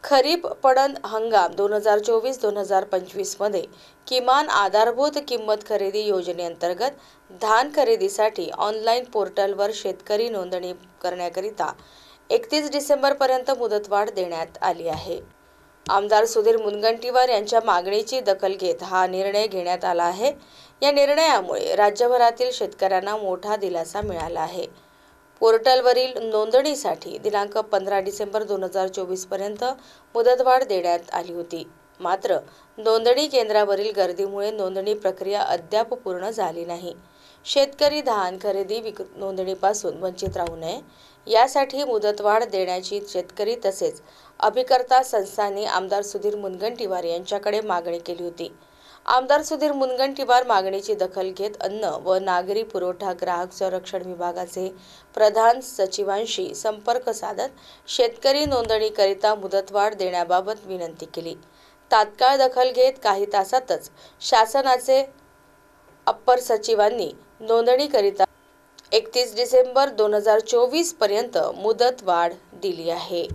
खरीप पणन हंगाम 2024-2025 मध्ये किमान आधारभूत किंमत खरेदी योजनेअंतर्गत धान खरेदीसाठी ऑनलाईन पोर्टलवर शेतकरी नोंदणी करण्याकरिता 31 डिसेंबरपर्यंत मुदतवाढ देण्यात आली आहे। आमदार सुधीर मुनगंटीवार यांच्या मागणीची दखल घेत हा निर्णय घेण्यात आला आहे। या निर्णयामुळे राज्यभरातील शेतकऱ्यांना मोठा दिलासा मिळाला आहे। पोर्टलवरील नोंदणीसाठी दिनांक 15 डिसेंबर 2024 पर्यंत मुदतवाढ देण्यात आली होती। मात्र नोंदणी केंद्रावरील गर्दीमुळे नोंदणी प्रक्रिया अद्याप पूर्ण झाली नाही। शेतकरी धान खरेदी नोंदणीपासून वंचित राहू नये यासाठी मुदतवाढ देण्याची शेतकरी तसेच अभिकर्ता संस्थांनी आमदार सुधीर मुनगंटीवार यांच्याकडे मागणी केली होती। आमदार सुधीर मुनगंटीवार मागणीची दखल घेत अन्न व नागरी पुरवठा ग्राहक संरक्षण विभागाचे प्रधान सचिवांशी संपर्क साधत शेतकरी नोंदणीकरिता मुदतवाढ देण्याबाबत विनंती केली। तात्काळ दखल घेत काही तासातच शासनाचे अप्पर सचिवांनी नोंदणीकरिता 31 डिसेंबर 2024 पर्यंत मुदतवाढ दिली आहे।